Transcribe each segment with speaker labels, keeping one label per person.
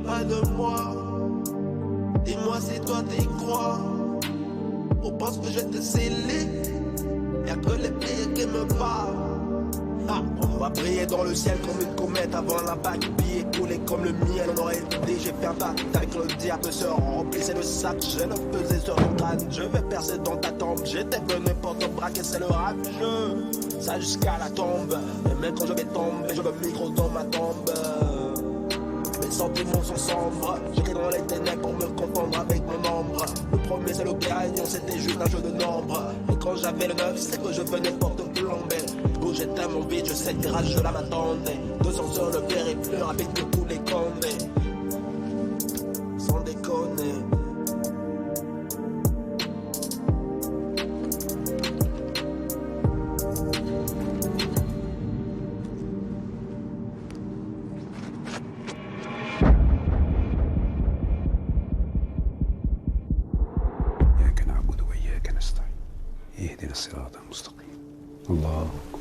Speaker 1: pas de moi. Dis-moi si toi t'y crois. On pense que je te scellé. Y'a que les pires qui me parlent. Ah, on va briller dans le ciel comme une comète avant la bague. Billet coulé comme le miel. On aurait été, j'ai fait un pacte avec le diable. Se remplissait le sac, je le faisais sur ton crâne. Je vais percer dans ta tombe. J'étais venu pour te braquer, c'est le rap jeu. Ça jusqu'à la tombe. Et même quand je vais tomber, je le micro dans ma tombe. Mes sentiments sont sombres. J'étais dans les ténèbres pour me confondre avec mon ombre. Le premier c'est le gagnant, c'était juste un jeu de nombres. Et quand j'avais le 9, c'est que je venais pour te plomber. Où j'étais mon vide, je sais que tes rages là m'attendaient. 200 sur le périph', plus rapide que tous les condés. Sans déconner.
Speaker 2: اهدنا الصراط المستقيم الله أكبر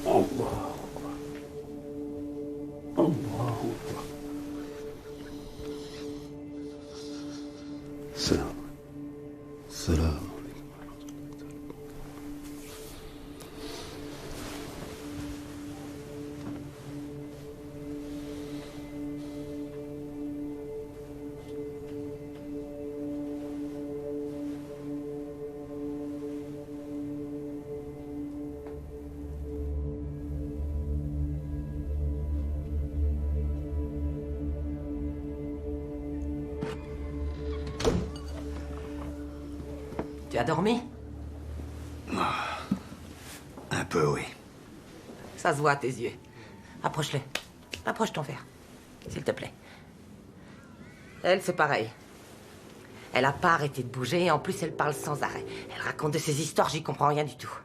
Speaker 2: الله أكبر الله أكبر السلام عليكم
Speaker 3: Tu as dormi?
Speaker 4: Un peu, oui.
Speaker 3: Ça se voit à tes yeux. Approche-le. Approche ton verre, s'il te plaît. Elle, c'est pareil. Elle a pas arrêté de bouger et en plus, elle parle sans arrêt. Elle raconte de ses histoires, j'y comprends rien du tout.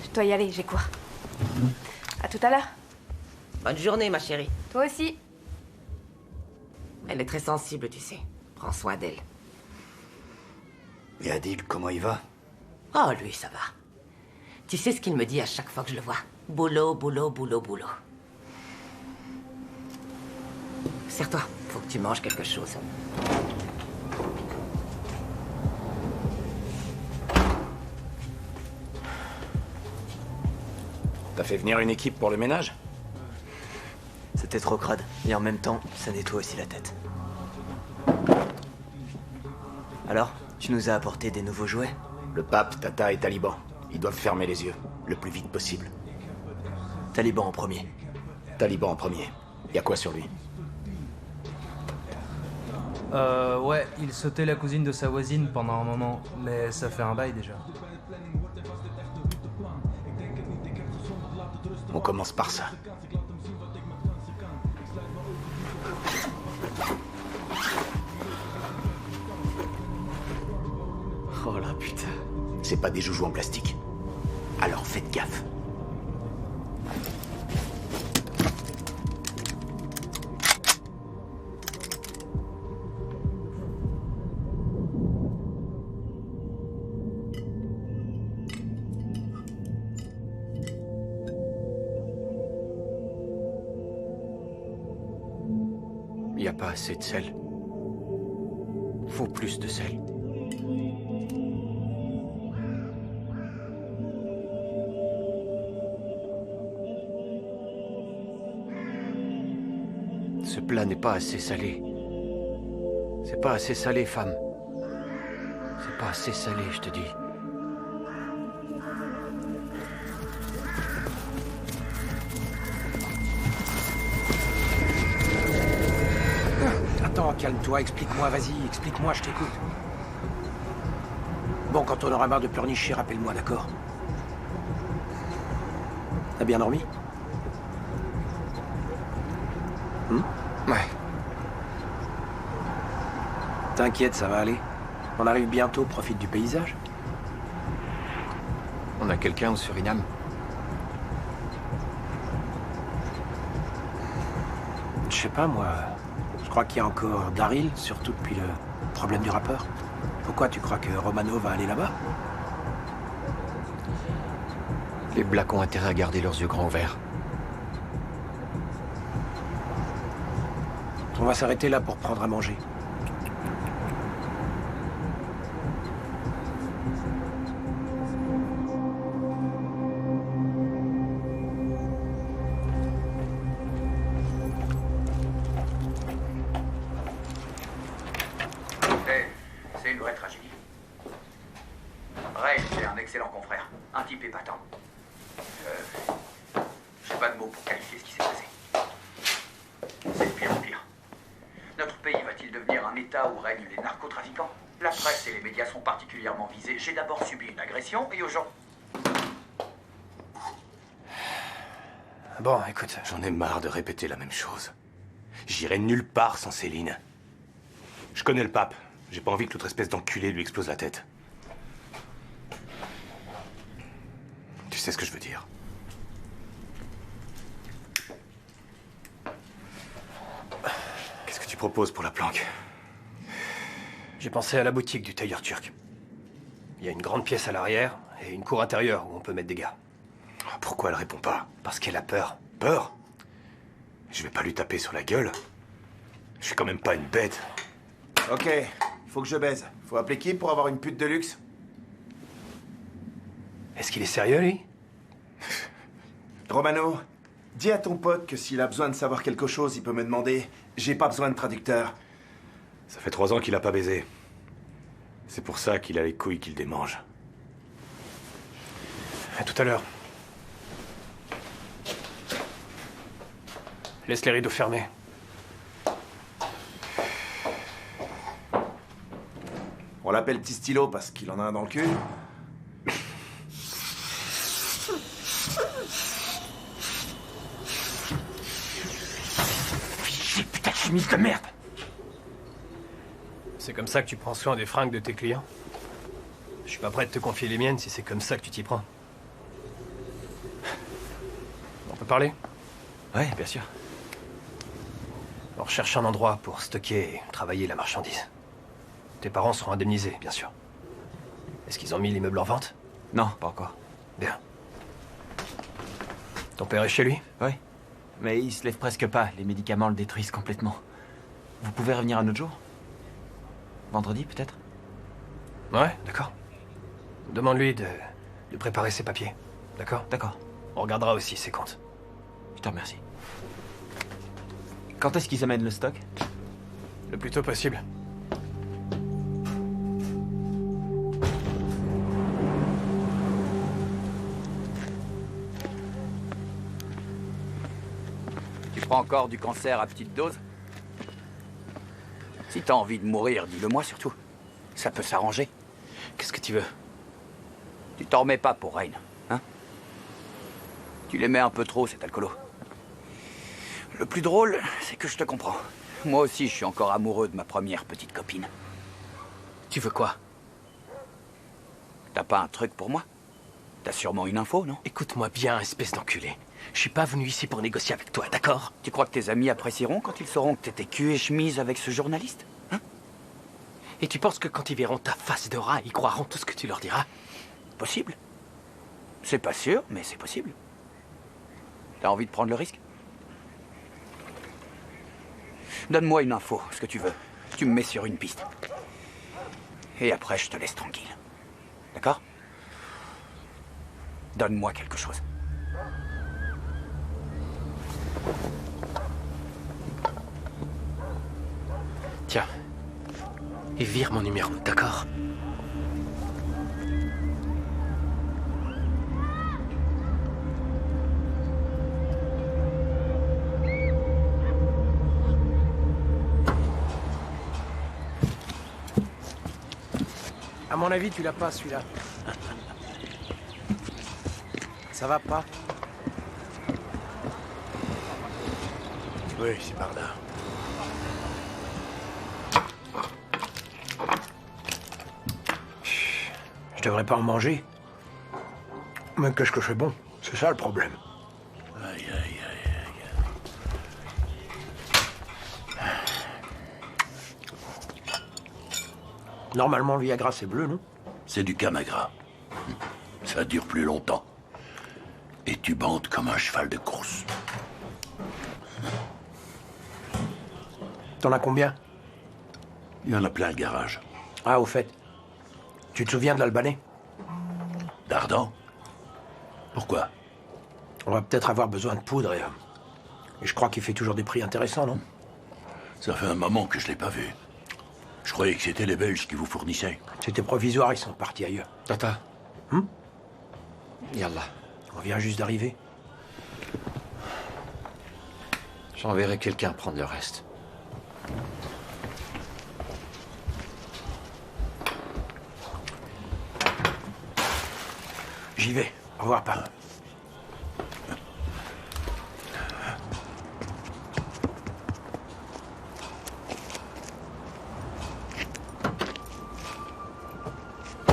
Speaker 5: Je dois y aller, j'ai quoi? À tout à l'heure.
Speaker 3: Bonne journée, ma chérie.
Speaker 5: Toi aussi.
Speaker 3: Elle est très sensible, tu sais. Prends soin d'elle.
Speaker 4: Et Adil, comment il va?
Speaker 3: Oh, lui, ça va. Tu sais ce qu'il me dit à chaque fois que je le vois? Boulot, boulot, boulot, boulot. Serre-toi, faut que tu manges quelque chose.
Speaker 6: T'as fait venir une équipe pour le ménage?
Speaker 7: C'était trop crade. Et en même temps, ça nettoie aussi la tête. Alors, tu nous as apporté des nouveaux jouets?
Speaker 6: Le pape, Tata et Taliban. Ils doivent fermer les yeux, le plus vite possible.
Speaker 7: Taliban en premier.
Speaker 6: Taliban en premier. Y a quoi sur lui?
Speaker 8: Ouais, il sautait la cousine de sa voisine pendant un moment, mais ça fait un bail déjà.
Speaker 6: On commence par ça.
Speaker 7: Oh la putain.
Speaker 6: C'est pas des joujoux en plastique. Alors faites gaffe.
Speaker 2: Il n'y a pas assez de sel. Faut plus de sel. Ce plat n'est pas assez salé. C'est pas assez salé, femme. C'est pas assez salé, je te dis.
Speaker 9: Attends, calme-toi, explique-moi, vas-y, explique-moi, je t'écoute. Bon, quand on aura marre de pleurnicher, rappelle-moi, d'accord? T'as bien dormi?
Speaker 2: Ouais.
Speaker 9: T'inquiète, ça va aller. On arrive bientôt, profite du paysage.
Speaker 2: On a quelqu'un au Suriname?
Speaker 9: Je sais pas, moi. Je crois qu'il y a encore Daryl, surtout depuis le problème du rappeur. Pourquoi tu crois que Romano va aller là-bas?
Speaker 2: Les Blacks ont intérêt à garder leurs yeux grands ouverts.
Speaker 9: On va s'arrêter là pour prendre à manger.
Speaker 10: C'est une vraie tragédie. Ray, c'est un excellent confrère. Un type épatant. J'ai pas de mots pour qualifier ce qui s'est passé. C'est de pire en pire. Notre pays va-t-il devenir un État où règnent les narcotrafiquants? La presse et les médias sont particulièrement visés. J'ai d'abord subi une agression et aujourd'hui...
Speaker 9: Bon, écoute.
Speaker 6: J'en ai marre de répéter la même chose. J'irai nulle part sans Céline. Je connais le pape. J'ai pas envie que l'autre espèce d'enculé lui explose la tête. Tu sais ce que je veux dire. Qu'est-ce que tu proposes pour la planque?
Speaker 9: J'ai pensé à la boutique du tailleur turc. Il y a une grande pièce à l'arrière et une cour intérieure où on peut mettre des gars.
Speaker 6: Pourquoi elle répond pas?
Speaker 9: Parce qu'elle a peur.
Speaker 6: Peur? Je vais pas lui taper sur la gueule. Je suis quand même pas une bête.
Speaker 11: Ok, faut que je baise. Faut appeler qui pour avoir une pute de luxe?
Speaker 9: Est-ce qu'il est sérieux, lui?
Speaker 11: Romano, dis à ton pote que s'il a besoin de savoir quelque chose, il peut me demander. J'ai pas besoin de traducteur.
Speaker 6: Ça fait 3 ans qu'il a pas baisé. C'est pour ça qu'il a les couilles qu'il démange.
Speaker 9: À tout à l'heure. Laisse les rideaux fermés.
Speaker 11: On l'appelle Petit Stylo parce qu'il en a un dans le cul.
Speaker 9: Putain de chemise de merde! C'est comme ça que tu prends soin des fringues de tes clients? Je suis pas prêt de te confier les miennes si c'est comme ça que tu t'y prends. On peut parler?
Speaker 7: Ouais, bien sûr.
Speaker 9: On recherche un endroit pour stocker et travailler la marchandise. Tes parents seront indemnisés, bien sûr. Est-ce qu'ils ont mis l'immeuble en vente?
Speaker 7: Non, pas encore.
Speaker 9: Bien. Ton père est chez lui?
Speaker 7: Oui. Mais il se lève presque pas. Les médicaments le détruisent complètement. Vous pouvez revenir un autre jour? Vendredi, peut-être?
Speaker 9: Ouais, d'accord. Demande-lui de préparer ses papiers. D'accord?
Speaker 7: D'accord.
Speaker 9: On regardera aussi ses comptes.
Speaker 7: Je te remercie. Quand est-ce qu'ils amènent le stock?
Speaker 9: Le plus tôt possible.
Speaker 10: Tu prends encore du cancer à petite dose? Si t'as envie de mourir, dis-le-moi surtout. Ça peut s'arranger.
Speaker 9: Qu'est-ce que tu veux?
Speaker 10: Tu t'en remets pas pour Rain, hein? Tu l'aimais un peu trop, cet alcoolo. Le plus drôle, c'est que je te comprends. Moi aussi, je suis encore amoureux de ma première petite copine.
Speaker 9: Tu veux quoi?
Speaker 10: T'as pas un truc pour moi? T'as sûrement une info, non?
Speaker 9: Écoute-moi bien, espèce d'enculé. Je suis pas venu ici pour négocier avec toi, d'accord?
Speaker 10: Tu crois que tes amis apprécieront quand ils sauront que t'étais cul et chemise avec ce journaliste? Hein?
Speaker 9: Et tu penses que quand ils verront ta face de rat, ils croiront tout ce que tu leur diras?
Speaker 10: Possible. C'est pas sûr, mais c'est possible. T'as envie de prendre le risque? Donne-moi une info, ce que tu veux. Tu me mets sur une piste. Et après, je te laisse tranquille. D'accord? Donne-moi quelque chose.
Speaker 9: Tiens. Et vire mon numéro, d'accord? À mon avis, tu l'as pas, celui-là. Ça va pas?
Speaker 6: Oui, c'est par là.
Speaker 9: Je devrais pas en manger. Mais qu'est-ce que je fais bon? C'est ça le problème.
Speaker 6: Aïe, aïe, aïe, aïe.
Speaker 9: Normalement, le Viagra, c'est bleu, non?
Speaker 12: C'est du Camagra. Ça dure plus longtemps. Et tu bandes comme un cheval de course.
Speaker 9: T'en as combien?
Speaker 12: Il y en a plein le garage.
Speaker 9: Ah, au fait. Tu te souviens de l'Albanais?
Speaker 12: D'Ardan? Pourquoi?
Speaker 9: On va peut-être avoir besoin de poudre et je crois qu'il fait toujours des prix intéressants, non?
Speaker 12: Ça fait un moment que je l'ai pas vu. Je croyais que c'était les Belges qui vous fournissaient.
Speaker 9: C'était provisoire, ils sont partis ailleurs.
Speaker 2: Tata. Yallah.
Speaker 9: On vient juste d'arriver.
Speaker 2: J'enverrai quelqu'un prendre le reste.
Speaker 9: J'y vais. Au revoir, parrain.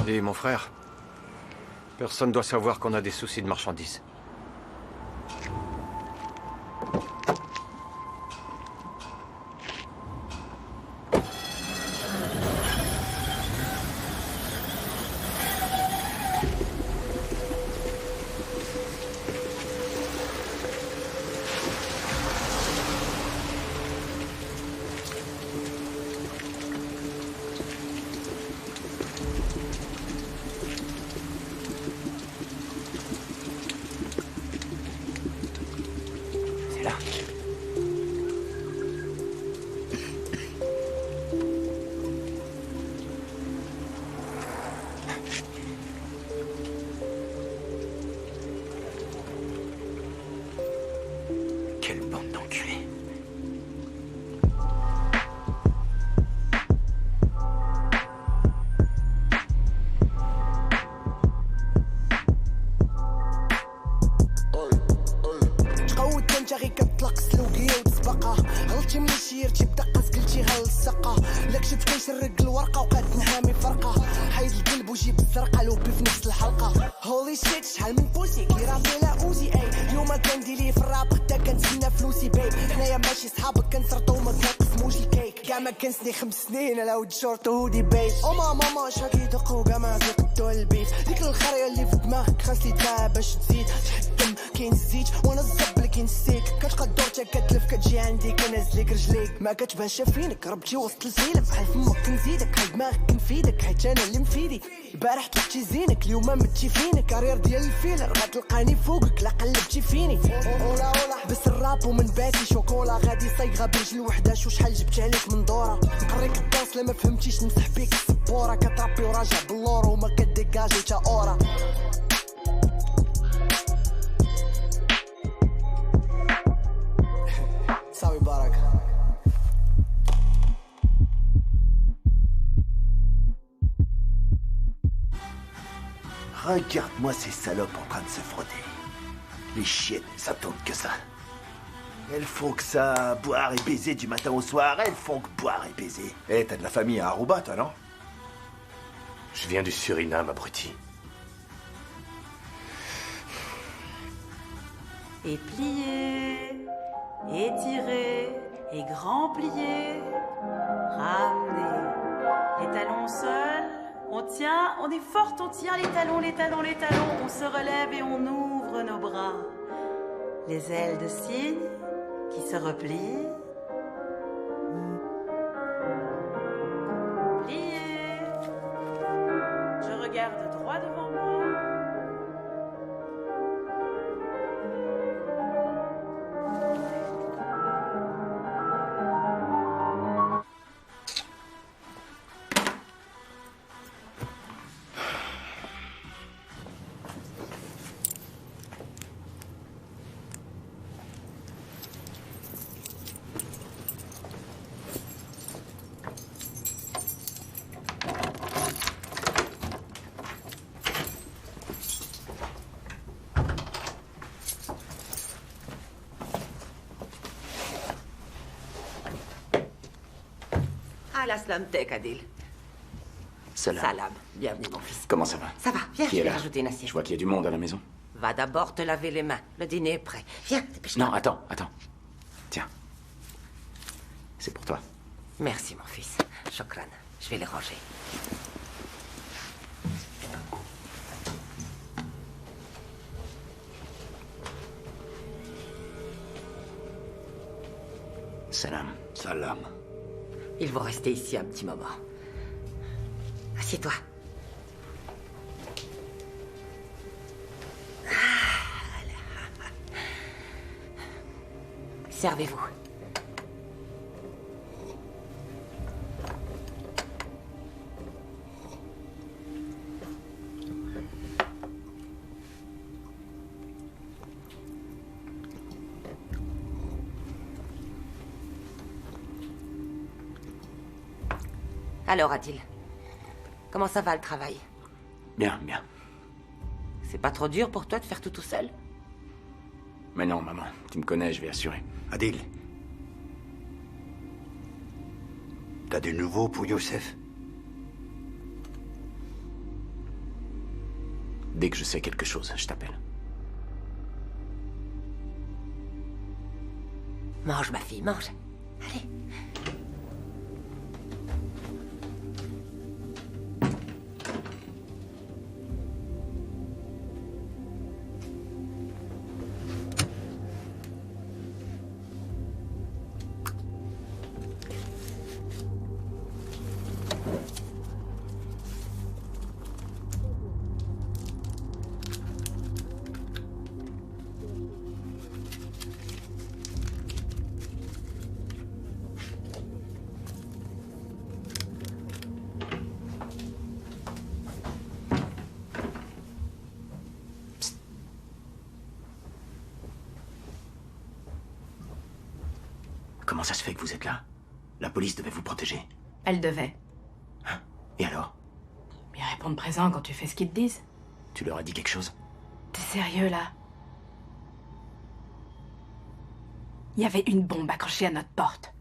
Speaker 2: Dis, mon frère, personne doit savoir qu'on a des soucis de marchandises.
Speaker 10: Quelle bande d'enculés.
Speaker 13: تقود تنجغي كتطلق سلوقية وتسبقها غلطتي من شيرتي بدقة قلتي غلصقة لك شفت كنشرق الورقة وقعد نهامي فرقة حيد القلب وجيب الزرقة لوبي في نفس الحلقة هولي شيت شحال من بوسي كي رابي لا اوزي اي اليوم كنديري في الراب غدا كنتسنى فلوسي بيب حنايا ماشي صحابك كنسرطو ما كنقسموش الكيك كاع ما كنسني 5 سنين على ود شورت وهودي بيب او ماما شاكي يدقو كاع ما كيقدو البيت ديك الخريه اللي في دماغك خاص لي تباع باش تزيد تحكم كاين الزيت وانا الزب اللي كنسيك كتقد دورتك كتلف كتجي عندي كنهزلك رجليك ما كتبانش فينك ربتي وسط الفيلم بحال فمك كنزيدك حال دماغك كنفيدك حيت انا اللي مفيدي البارح طلعتي زينك اليوم متي فينك كارير ديال الفيلر غتلقاني فوقك لا قلبتي فيني اولا حبس الراب ومن بعدي شوكولا غادي صايغه برجل وحداش وشحال جبت عليك من دوره نقريك الدرس لما فهمتيش نمسح بيك السبوره كتربي وراجع باللور وما كديكاجي تا اورا صاوي بارك
Speaker 11: Regarde-moi ces salopes en train de se frotter. Les chiettes, ça tourne que ça. Elles font que ça, boire et baiser du matin au soir. Elles font que boire et baiser. Eh, t'as de la famille à Aruba, toi, non?
Speaker 6: Je viens du Suriname, abruti.
Speaker 14: Et plier, étirer, et grand plier, ramener. Les talons seuls, on tient, on est forte, on tient les talons, on se relève et on ouvre nos bras. Les ailes de cygne qui se replient. Plier. Je regarde droit devant moi.
Speaker 3: La slamtek, Adil.
Speaker 15: Salam.
Speaker 3: Salam. Bienvenue, mon fils.
Speaker 15: Comment ça va?
Speaker 3: Ça va. Viens,
Speaker 15: Qui
Speaker 3: je
Speaker 15: est
Speaker 3: vais
Speaker 15: là?
Speaker 3: rajouter une assiette.
Speaker 15: Je vois qu'il y a du monde à la maison.
Speaker 3: Va d'abord te laver les mains. Le dîner est prêt. Viens, dépêche-toi.
Speaker 15: Non, attends. Tiens. C'est pour toi.
Speaker 3: Merci, mon fils. Shokran. Je vais les ranger.
Speaker 4: Salam. Salam.
Speaker 3: Ils vont rester ici un petit moment. Assieds-toi. Servez-vous. Alors, Adil, comment ça va le travail?
Speaker 4: Bien, bien.
Speaker 3: C'est pas trop dur pour toi de faire tout seul?
Speaker 4: Mais non, maman, tu me connais, je vais assurer. Adil. T'as du nouveau pour Youssef? Dès que je sais quelque chose, je t'appelle.
Speaker 3: Mange, ma fille, mange. Allez.
Speaker 4: Comment ça se fait que vous êtes là? La police devait vous protéger.
Speaker 5: Elle devait.
Speaker 4: Et alors?
Speaker 5: Bien répondre présent quand tu fais ce qu'ils te disent.
Speaker 4: Tu leur as dit quelque chose?
Speaker 5: T'es sérieux, là? Il y avait une bombe accrochée à notre porte.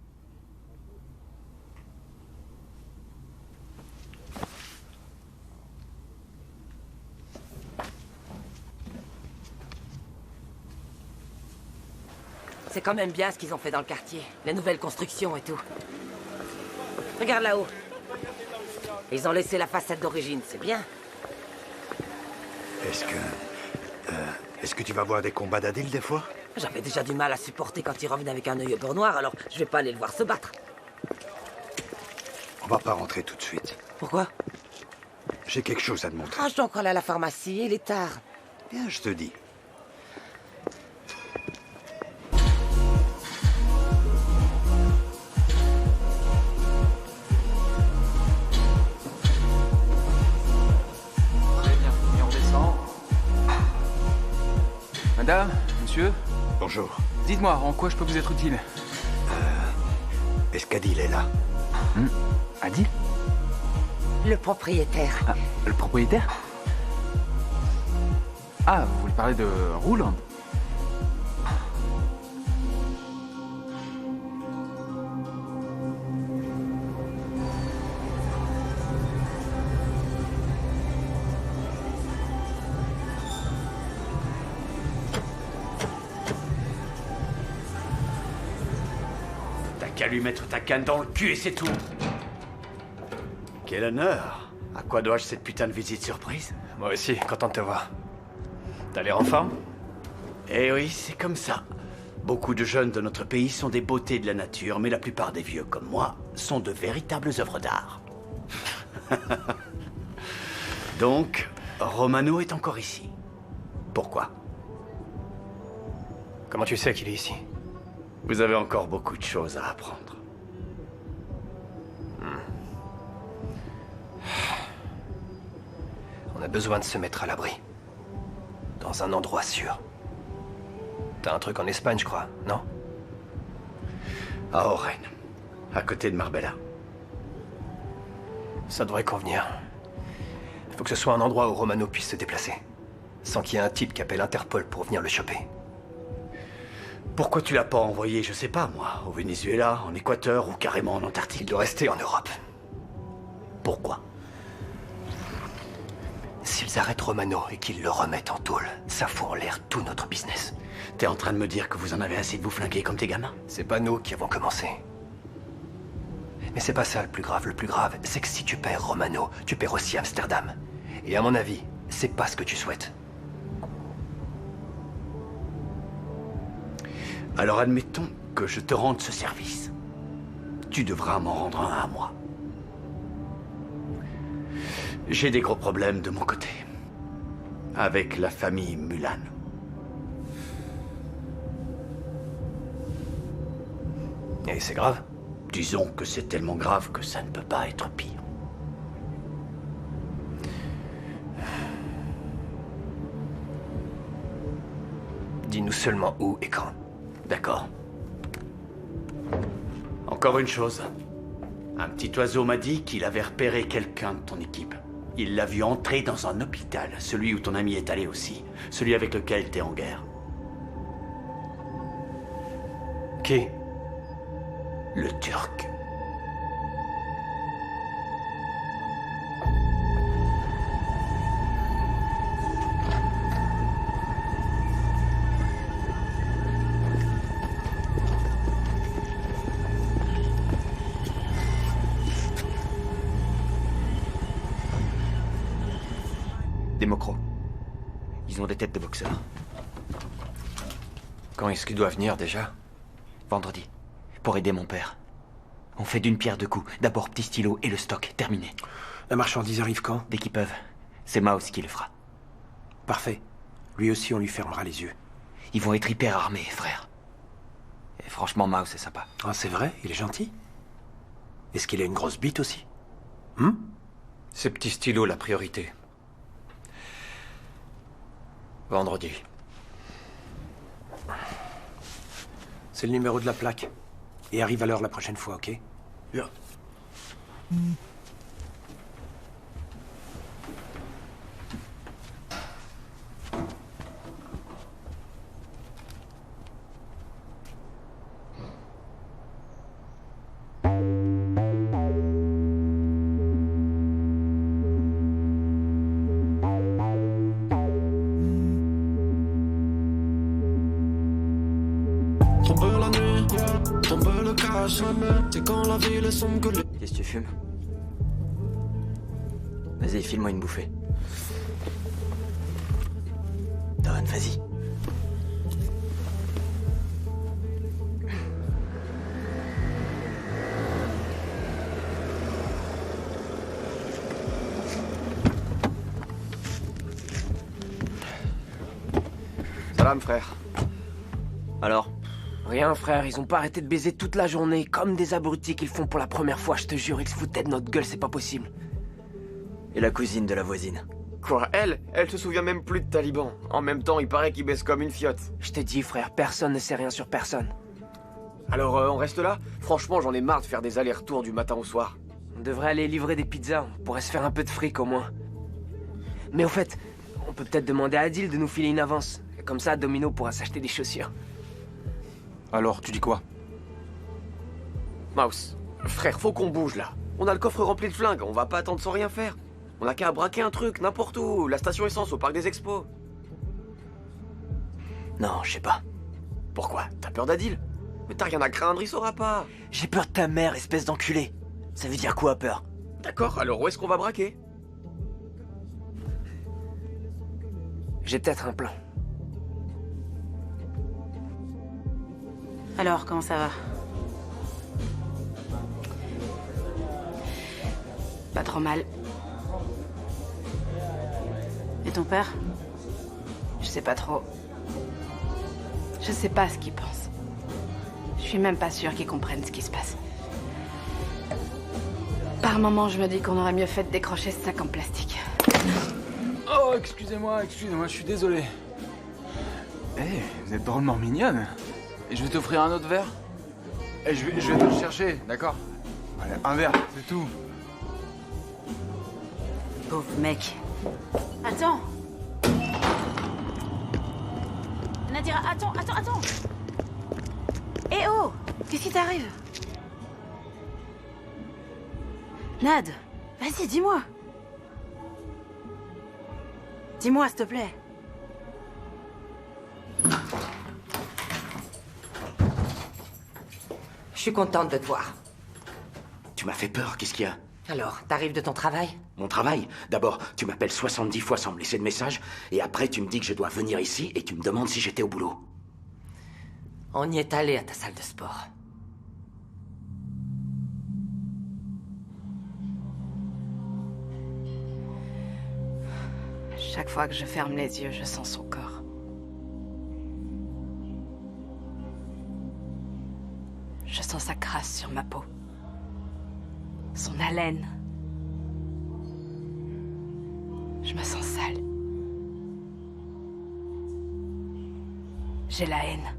Speaker 3: C'est quand même bien ce qu'ils ont fait dans le quartier. Les nouvelles constructions et tout. Regarde là-haut. Ils ont laissé la façade d'origine, c'est bien.
Speaker 4: Est-ce que tu vas voir des combats d'Adil des fois?
Speaker 3: J'avais déjà du mal à supporter quand ils revenaient avec un œil au beurre noir, alors je vais pas aller le voir se battre.
Speaker 4: On va pas rentrer tout de suite.
Speaker 3: Pourquoi?
Speaker 4: J'ai quelque chose à te montrer.
Speaker 3: Ah, je dois encore aller à la pharmacie, il est tard.
Speaker 4: Bien, je te dis.
Speaker 15: Madame, monsieur.
Speaker 4: Bonjour.
Speaker 15: Dites-moi, en quoi je peux vous être utile?
Speaker 4: Est-ce qu'Adil est là?
Speaker 15: Adil?
Speaker 3: Le propriétaire.
Speaker 15: Ah, le propriétaire? Ah, vous voulez parler de Rouland?
Speaker 12: Qu'à lui mettre ta canne dans le cul et c'est tout.
Speaker 4: Quel honneur. À quoi dois-je cette putain de visite surprise?
Speaker 9: Moi aussi, content de te voir. T'as l'air en forme?
Speaker 12: Eh oui, c'est comme ça. Beaucoup de jeunes de notre pays sont des beautés de la nature, mais la plupart des vieux comme moi sont de véritables œuvres d'art. Donc, Romano est encore ici. Pourquoi?
Speaker 9: Comment tu sais qu'il est ici?
Speaker 12: Vous avez encore beaucoup de choses à apprendre.
Speaker 9: On a besoin de se mettre à l'abri. Dans un endroit sûr. T'as un truc en Espagne, je crois, non?
Speaker 12: À Oren, à côté de Marbella.
Speaker 9: Ça devrait convenir. Il faut que ce soit un endroit où Romano puisse se déplacer. Sans qu'il y ait un type qui appelle Interpol pour venir le choper.
Speaker 12: Pourquoi tu l'as pas envoyé, je sais pas moi, au Venezuela, en Équateur ou carrément en Antarctique?
Speaker 9: Il doit rester en Europe.
Speaker 12: Pourquoi?
Speaker 9: S'ils arrêtent Romano et qu'ils le remettent en tôle, ça fout en l'air tout notre business.
Speaker 12: T'es en train de me dire que vous en avez assez de vous flinguer comme des gamins?
Speaker 9: C'est pas nous qui avons commencé. Mais c'est pas ça le plus grave. Le plus grave, c'est que si tu perds Romano, tu perds aussi Amsterdam. Et à mon avis, c'est pas ce que tu souhaites.
Speaker 12: Alors admettons que je te rende ce service, tu devras m'en rendre un à moi. J'ai des gros problèmes de mon côté. Avec la famille Mulan.
Speaker 9: Et c'est grave?
Speaker 12: Disons que c'est tellement grave que ça ne peut pas être pire.
Speaker 9: Dis-nous seulement où et quand.
Speaker 12: D'accord. Encore une chose. Un petit oiseau m'a dit qu'il avait repéré quelqu'un de ton équipe. Il l'a vu entrer dans un hôpital, celui où ton ami est allé aussi, celui avec lequel t'es en guerre.
Speaker 9: Qui?
Speaker 12: Le Turc.
Speaker 7: Des mocros. Ils ont des têtes de boxeurs.
Speaker 2: Quand est-ce qu'il doit venir déjà?
Speaker 7: Vendredi. Pour aider mon père. On fait d'une pierre deux coups. D'abord petit stylo et le stock. Terminé.
Speaker 9: La marchandise arrive quand?
Speaker 7: Dès qu'ils peuvent. C'est Maus qui le fera.
Speaker 9: Parfait. Lui aussi, on lui fermera les yeux.
Speaker 7: Ils vont être hyper armés, frère. Et franchement, Maus est sympa.
Speaker 9: Ah, c'est vrai? Il est gentil? Est-ce qu'il a une grosse bite aussi?
Speaker 2: C'est petit stylo la priorité. Vendredi.
Speaker 9: C'est le numéro de la plaque. Et arrive à l'heure la prochaine fois, ok?
Speaker 12: Bien.
Speaker 13: Tombe la nuit, tombe le cash. C'est quand la ville est sombre que les...
Speaker 7: Qu'est-ce que tu fumes? Vas-y, file-moi une bouffée. Donne, vas-y.
Speaker 16: Salam, frère.
Speaker 7: Alors?
Speaker 16: Rien, frère, ils ont pas arrêté de baiser toute la journée, comme des abrutis qu'ils font pour la première fois, je te jure, ils se foutaient de notre gueule, c'est pas possible.
Speaker 7: Et la cousine de la voisine?
Speaker 16: Quoi, elle se souvient même plus de Taliban. En même temps, il paraît qu'ils baissent comme une fiotte. Je t'ai dit, frère, personne ne sait rien sur personne. Alors, on reste là? Franchement, j'en ai marre de faire des allers-retours du matin au soir. On devrait aller livrer des pizzas, on pourrait se faire un peu de fric au moins. Mais au fait, on peut peut-être demander à Adil de nous filer une avance. Comme ça, Domino pourra s'acheter des chaussures.
Speaker 15: Alors, tu dis quoi?
Speaker 16: Maus, frère, faut qu'on bouge là. On a le coffre rempli de flingues, on va pas attendre sans rien faire. On a qu'à braquer un truc, n'importe où, la station essence au parc des expos.
Speaker 7: Non, je sais pas.
Speaker 16: Pourquoi? T'as peur d'Adil? Mais t'as rien à craindre, il saura pas.
Speaker 7: J'ai peur de ta mère, espèce d'enculé. Ça veut dire quoi, peur?
Speaker 16: D'accord, alors où est-ce qu'on va braquer? J'ai peut-être un plan.
Speaker 14: Alors, comment ça va? Pas trop mal. Et ton père? Je sais pas trop. Je sais pas ce qu'il pense. Je suis même pas sûre qu'il comprenne ce qui se passe. Par moments, je me dis qu'on aurait mieux fait de décrocher ce sac en plastique.
Speaker 15: Oh, excusez-moi, je suis désolé. Eh, vous êtes drôlement mignonne. Et je vais t'offrir un autre verre. Et je vais te le chercher, d'accord? Allez, un verre, c'est tout.
Speaker 14: Pauvre mec. Attends. Nadira, attends. Eh oh! Qu'est-ce qui t'arrive? Nad, vas-y, dis-moi. Dis-moi, s'il te plaît.
Speaker 3: Je suis contente de te voir.
Speaker 12: Tu m'as fait peur, qu'est-ce qu'il y a?
Speaker 3: Alors, t'arrives de ton travail?
Speaker 12: Mon travail? D'abord, tu m'appelles 70 fois sans me laisser de message, et après tu me dis que je dois venir ici et tu me demandes si j'étais au boulot.
Speaker 3: On y est allé à ta salle de sport.
Speaker 5: Chaque fois que je ferme les yeux, je sens son corps. Je sens sa crasse sur ma peau. Son haleine. Je me sens sale. J'ai la haine.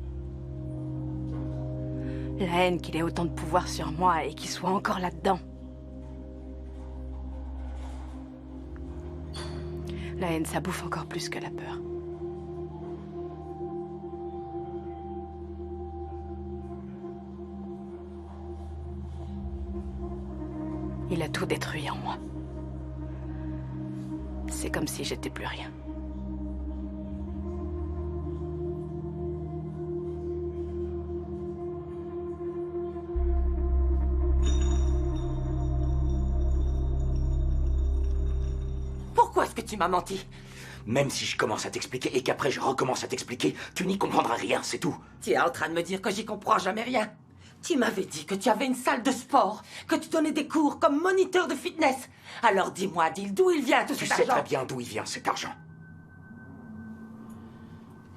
Speaker 5: La haine qu'il ait autant de pouvoir sur moi et qu'il soit encore là-dedans. La haine, ça bouffe encore plus que la peur. Il a tout détruit en moi. C'est comme si j'étais plus rien.
Speaker 3: Pourquoi est-ce que tu m'as menti?
Speaker 12: Même si je commence à t'expliquer et qu'après je recommence à t'expliquer, tu n'y comprendras rien, c'est tout.
Speaker 3: Tu es en train de me dire que j'y comprends jamais rien. Tu m'avais dit que tu avais une salle de sport, que tu donnais des cours comme moniteur de fitness. Alors dis-moi, Adil, d'où il vient tout cet argent?
Speaker 12: Tu sais très bien d'où il vient cet argent.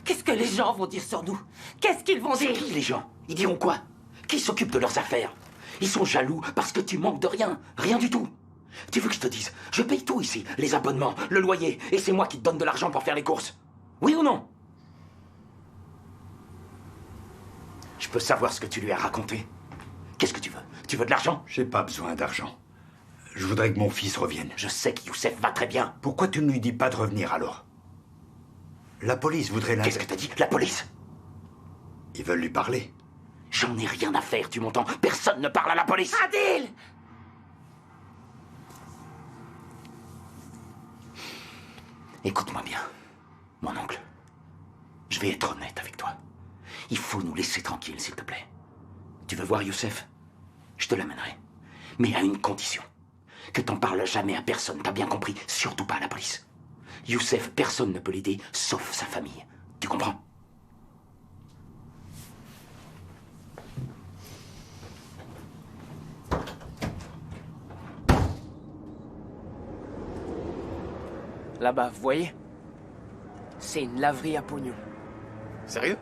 Speaker 3: Qu'est-ce que les gens vont dire sur nous? Qu'est-ce qu'ils vont dire?
Speaker 12: C'est qui les gens? Ils diront quoi? Qui s'occupe de leurs affaires? Ils sont jaloux parce que tu manques de rien. Rien du tout. Tu veux que je te dise? Je paye tout ici. Les abonnements, le loyer. Et c'est moi qui te donne de l'argent pour faire les courses. Oui ou non? Je peux savoir ce que tu lui as raconté. Qu'est-ce que tu veux? Tu veux de l'argent?
Speaker 17: J'ai pas besoin d'argent. Je voudrais que mon fils revienne.
Speaker 12: Je sais que Youssef va très bien.
Speaker 17: Pourquoi tu ne lui dis pas de revenir alors? La police voudrait la...
Speaker 12: Qu'est-ce que t'as dit? La police?
Speaker 17: Ils veulent lui parler.
Speaker 12: J'en ai rien à faire, tu m'entends? Personne ne parle à la police.
Speaker 3: Adil!
Speaker 12: Écoute-moi bien, mon oncle. Je vais être honnête avec toi. Il faut nous laisser tranquilles, s'il te plaît. Tu veux voir Youssef? Je te l'amènerai. Mais à une condition. Que t'en parles jamais à personne, t'as bien compris? Surtout pas à la police. Youssef, personne ne peut l'aider, sauf sa famille. Tu comprends?
Speaker 16: Là-bas, vous voyez? C'est une laverie à pognon.
Speaker 15: Sérieux?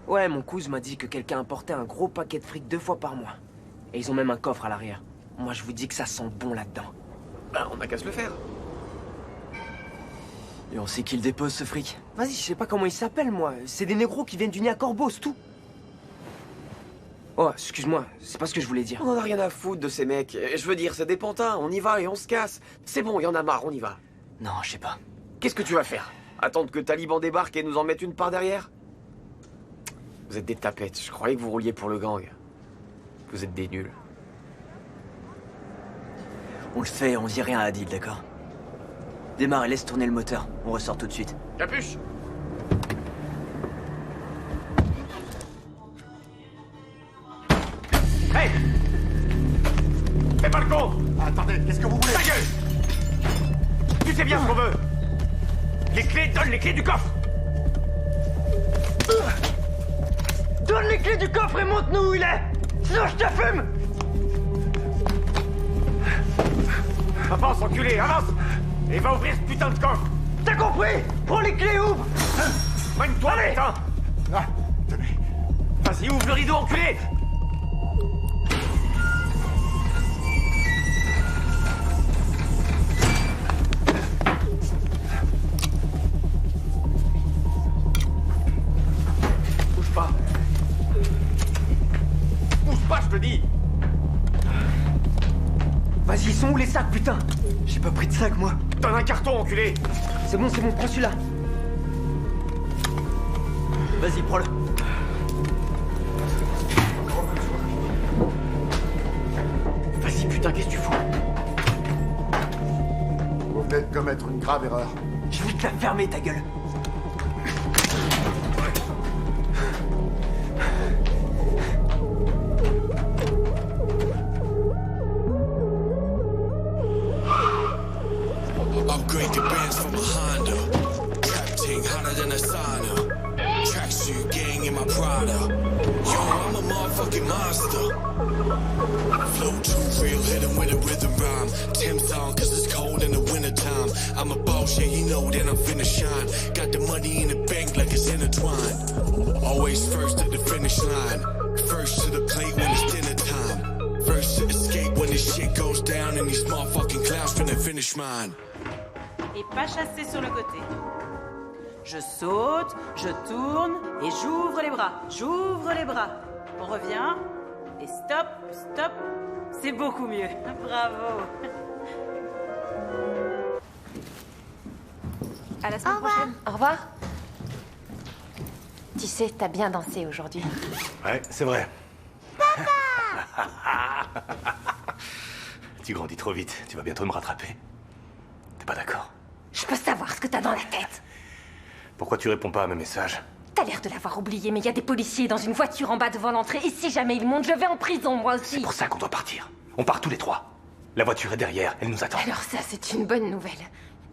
Speaker 16: Ouais, mon cousin m'a dit que quelqu'un apportait un gros paquet de fric 2 fois par mois. Et ils ont même un coffre à l'arrière. Moi, je vous dis que ça sent bon là-dedans.
Speaker 15: Ben, on n'a qu'à se le faire.
Speaker 7: Et on sait qui le dépose, ce fric?
Speaker 16: Vas-y, je sais pas comment ils s'appellent, moi. C'est des négros qui viennent du Nia Corbeau, c'est tout. Oh, excuse-moi, c'est pas ce que je voulais dire.
Speaker 15: On en a rien à foutre de ces mecs. Je veux dire, c'est des pantins, on y va et on se casse. C'est bon, il y en a marre, on y va.
Speaker 7: Non, je sais pas.
Speaker 15: Qu'est-ce que tu vas faire? Attendre que Taliban débarque et nous en mette une par derrière? Vous êtes des tapettes, je croyais que vous rouliez pour le gang. Vous êtes des nuls.
Speaker 7: On le fait, on dit rien à Adil, d'accord? Démarre et laisse tourner le moteur. On ressort tout de suite.
Speaker 15: Capuche! Hey! Fais pas le con!
Speaker 17: Attendez, qu'est-ce que vous voulez?
Speaker 15: Ta gueule! Tu sais bien ce qu'on veut! Les clés, donne les clés du coffre!
Speaker 16: Donne les clés du coffre et montre-nous où il est! Sinon je te fume!
Speaker 15: Avance, enculé, avance! Et va ouvrir ce putain de coffre!
Speaker 16: T'as compris? Prends les clés et ouvre!
Speaker 15: Soigne-toi, putain!
Speaker 17: Ah, tenez.
Speaker 15: Vas-y, ouvre le rideau, enculé! Bouge pas! Bouge pas, je te dis!
Speaker 16: Vas-y, ils sont où les sacs, putain? J'ai pas pris de sac, moi.
Speaker 15: Donne un carton, enculé!
Speaker 16: C'est bon, prends celui-là.
Speaker 7: Vas-y, prends-le.
Speaker 15: Vas-y, putain, qu'est-ce que tu fous?
Speaker 17: Vous venez de commettre une grave erreur.
Speaker 7: Je vais te la fermer, ta gueule.
Speaker 18: Upgrade your bands from a Honda. Trap ting hotter than a sauna. Tracksuit gang in my Prada. fucking monster. Flow too real, hit him with a rhythm rhyme. Tim's on, cause it's cold in the wintertime. I'm a boss, yeah, you know that I'm finna shine. Got the money in the bank like it's intertwined. Always first at the finish line. First to the plate when it's dinner time. First to escape when this shit goes down. And these motherfucking clowns finna finish mine.
Speaker 14: Et pas chasser sur le côté. Je saute, je tourne et j'ouvre les bras. J'ouvre les bras. On revient. Et stop, stop. C'est beaucoup mieux. Bravo.
Speaker 3: À la semaine prochaine. Au revoir. Tu sais, t'as bien dansé aujourd'hui.
Speaker 6: Ouais, c'est vrai. Tu grandis trop vite, tu vas bientôt me rattraper. T'es pas d'accord?
Speaker 3: Je peux savoir ce que t'as dans la tête.
Speaker 6: Pourquoi tu réponds pas à mes messages?
Speaker 3: T'as l'air de l'avoir oublié, mais il y a des policiers dans une voiture en bas devant l'entrée. Et si jamais ils montent, je vais en prison, moi aussi.
Speaker 6: C'est pour ça qu'on doit partir. On part tous les trois. La voiture est derrière, elle nous attend.
Speaker 3: Alors ça, c'est une bonne nouvelle.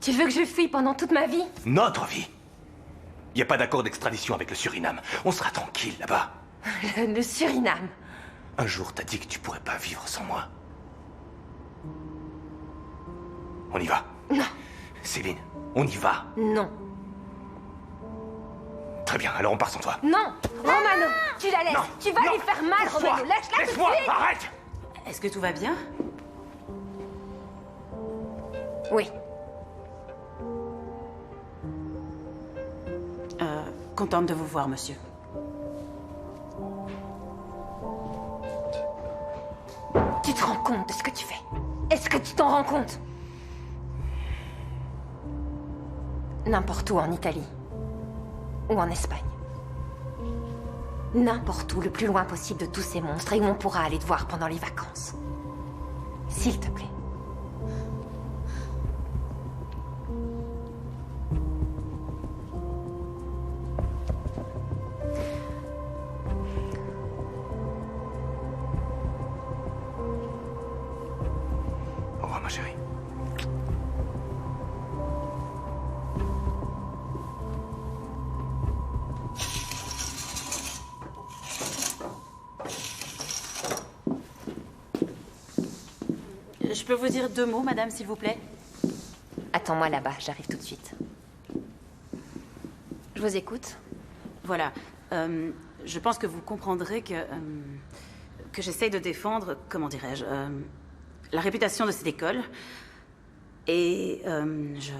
Speaker 3: Tu veux que je fuis pendant toute ma vie?
Speaker 6: Notre vie. Y a pas d'accord d'extradition avec le Suriname. On sera tranquille là-bas.
Speaker 3: Le Suriname.
Speaker 6: Un jour, t'as dit que tu pourrais pas vivre sans moi. On y va.
Speaker 3: Non.
Speaker 6: Céline, on y va.
Speaker 3: Non.
Speaker 6: Très bien, alors on part sans toi.
Speaker 3: Non. Romano, tu la laisses.
Speaker 6: Non.
Speaker 3: Tu vas lui faire mal, Romano. Lâche-la tout de
Speaker 6: Laisse-moi,
Speaker 3: suite.
Speaker 6: arrête.
Speaker 14: Est-ce que tout va bien?
Speaker 3: Oui.
Speaker 14: Contente de vous voir, monsieur.
Speaker 3: Tu te rends compte de ce que tu fais? Est-ce que tu t'en rends compte? N'importe où en Italie. Ou en Espagne. N'importe où, le plus loin possible de tous ces monstres et où on pourra aller te voir pendant les vacances. S'il te plaît.
Speaker 6: Au revoir, ma chérie.
Speaker 14: Je peux vous dire 2 mots, madame, s'il vous plaît?
Speaker 3: Attends-moi là-bas, j'arrive tout de suite. Je vous écoute.
Speaker 14: Voilà. Je pense que vous comprendrez que j'essaye de défendre, comment dirais-je, la réputation de cette école. Et je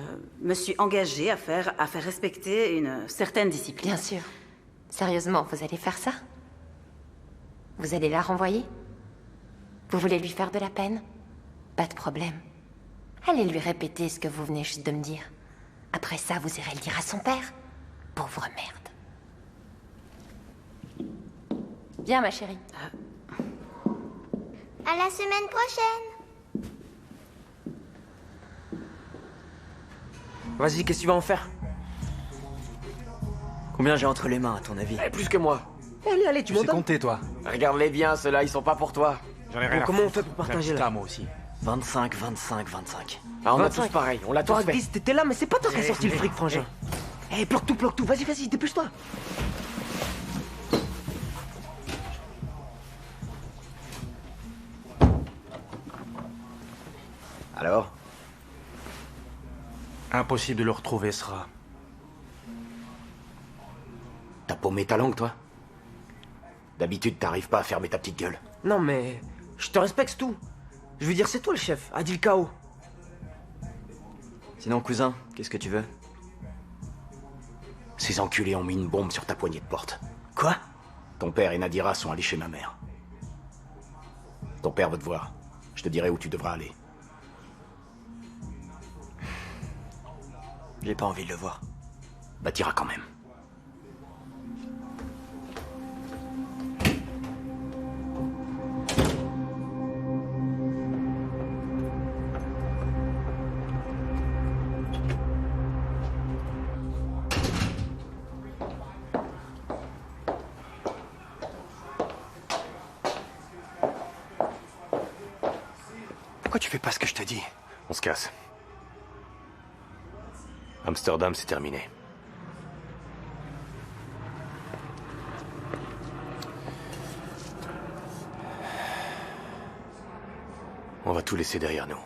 Speaker 14: me suis engagée à faire respecter une certaine discipline.
Speaker 3: Bien sûr. Sérieusement, vous allez faire ça? Vous allez la renvoyer? Vous voulez lui faire de la peine? Pas de problème. Allez lui répéter ce que vous venez juste de me dire. Après ça, vous irez le dire à son père. Pauvre merde. Viens, ma chérie.
Speaker 19: À la semaine prochaine.
Speaker 7: Vas-y, qu'est-ce que tu vas en faire? Combien j'ai entre les mains, à ton avis?
Speaker 16: Plus que moi.
Speaker 7: Allez, allez, tu m'en donnes.
Speaker 8: compter, toi.
Speaker 16: Regarde-les bien, ceux-là, ils sont pas pour toi.
Speaker 8: J'en ai rien à
Speaker 7: Comment on
Speaker 8: foutre.
Speaker 7: fait pour partager
Speaker 8: J'ai un
Speaker 7: là?
Speaker 8: petit moi aussi.
Speaker 7: 25, 25, 25.
Speaker 16: Ah, on a
Speaker 7: 25.
Speaker 16: tous pareil, on l'a tous
Speaker 7: Toi,
Speaker 16: fait.
Speaker 7: Glis, t'étais là, mais c'est pas toi qui as sorti le fric, frangin. Eh, bloque tout, vas-y, vas-y, dépêche-toi.
Speaker 16: Alors?
Speaker 8: Impossible de le retrouver, Sera.
Speaker 12: T'as paumé ta langue, toi? D'habitude, t'arrives pas à fermer ta petite gueule.
Speaker 7: Non, mais je te respecte, c'est tout. Je veux dire, c'est toi le chef, a dit le chaos. Sinon, cousin, qu'est-ce que tu veux?
Speaker 12: Ces enculés ont mis une bombe sur ta poignée de porte.
Speaker 7: Quoi?
Speaker 12: Ton père et Nadira sont allés chez ma mère. Ton père veut te voir. Je te dirai où tu devras aller.
Speaker 7: J'ai pas envie de le voir.
Speaker 12: Bah, t'iras quand même.
Speaker 6: Pourquoi tu fais pas ce que je te dis? On se casse. Amsterdam, c'est terminé. On va tout laisser derrière nous.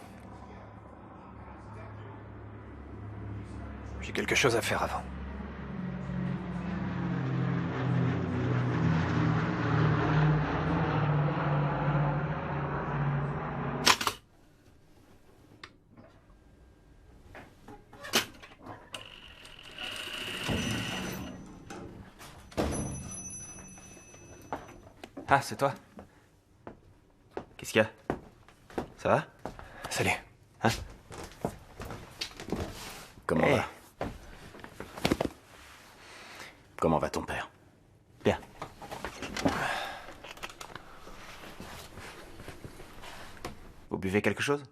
Speaker 9: J'ai quelque chose à faire avant.
Speaker 7: Ah, c'est toi? Qu'est-ce qu'il y a? Ça va?
Speaker 9: Salut.
Speaker 7: Hein?
Speaker 4: Comment va? Comment va ton père?
Speaker 7: Bien. Vous buvez quelque chose?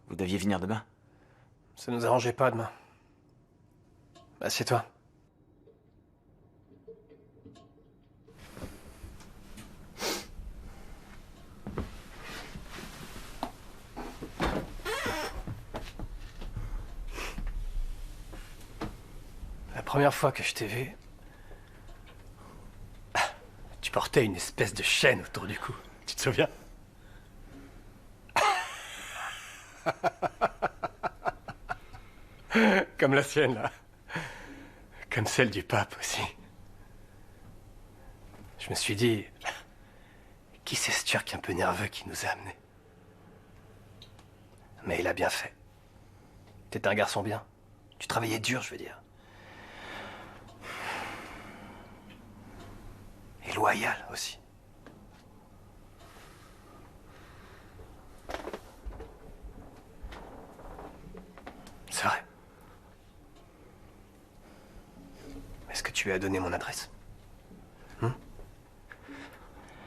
Speaker 7: Vous deviez venir demain.
Speaker 9: Ça nous arrangeait pas demain. Assieds-toi. La première fois que je t'ai vu, tu portais une espèce de chaîne autour du cou. Tu te souviens? Comme la sienne, là. Comme celle du pape aussi. Je me suis dit, qui c'est ce Turc un peu nerveux qui nous a amenés? Mais il a bien fait. T'étais un garçon bien. Tu travaillais dur, je veux dire. Et loyal aussi. C'est vrai. Est-ce que tu lui as donné mon adresse?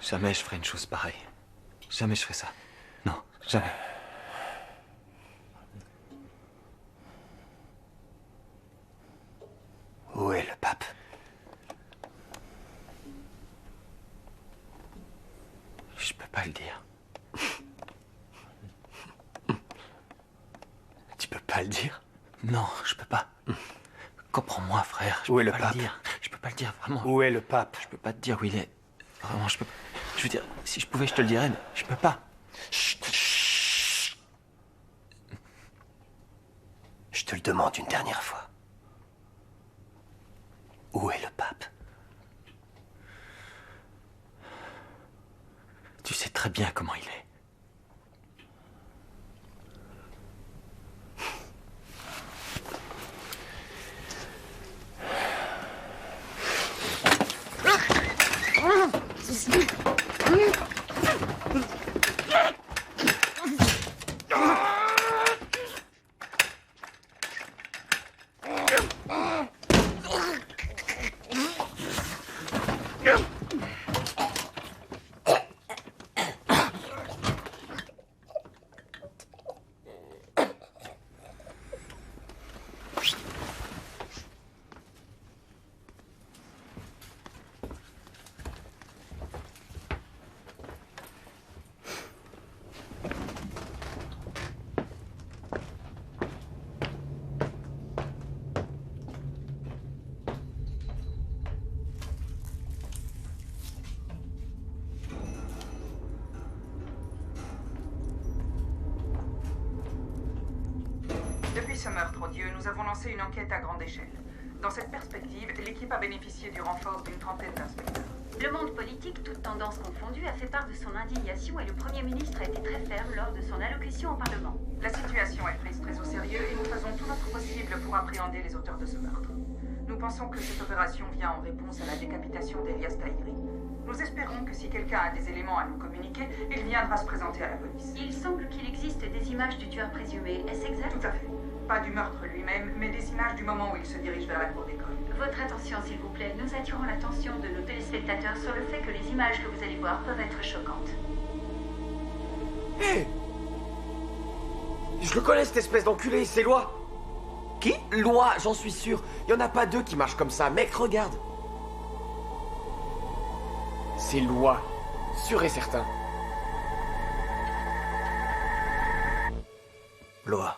Speaker 7: Jamais je ferai une chose pareille. Jamais je ferai ça. Non, jamais.
Speaker 9: Où est le pape?
Speaker 7: Je peux pas le dire.
Speaker 9: Tu peux pas le dire?
Speaker 7: Non, je peux pas. Comprends-moi, frère.
Speaker 9: Où est le
Speaker 7: pape? Je peux pas le dire, vraiment.
Speaker 9: Où est le pape?
Speaker 7: Je peux pas te dire où il est. Vraiment, je peux pas. Je veux dire, si je pouvais, je te le dirais, mais je peux pas.
Speaker 9: Chut, chut. Je te le demande une dernière fois. Où est le pape?
Speaker 7: Tu sais très bien comment il est.
Speaker 20: Depuis ce meurtre odieux, nous avons lancé une enquête à grande échelle. Dans cette perspective, l'équipe a bénéficié du renfort d'une trentaine d'inspecteurs.
Speaker 21: Le monde politique, toutes tendances confondues, a fait part de son indignation et le Premier ministre a été très ferme lors de son allocution au Parlement.
Speaker 20: La situation est prise très au sérieux et nous faisons tout notre possible pour appréhender les auteurs de ce meurtre. Nous pensons que cette opération vient en réponse à la décapitation d'Elias Tahiri. Nous espérons que si quelqu'un a des éléments à nous communiquer, il viendra se présenter à la police.
Speaker 21: Il semble qu'il existe des images du tueur présumé, est-ce exact?
Speaker 20: Tout à fait. Pas du meurtre lui-même, mais des images du moment où il se dirige vers la cour d'école.
Speaker 21: Votre attention, s'il vous plaît. Nous attirons l'attention de nos téléspectateurs sur le fait que les images que vous allez voir peuvent être choquantes.
Speaker 16: Hé! Je le connais, cette espèce d'enculé, c'est Loi. Qui? Loi, j'en suis sûr. Il y en a pas deux qui marchent comme ça. Mec, regarde. C'est Loi. Sûr et certain.
Speaker 9: Loi.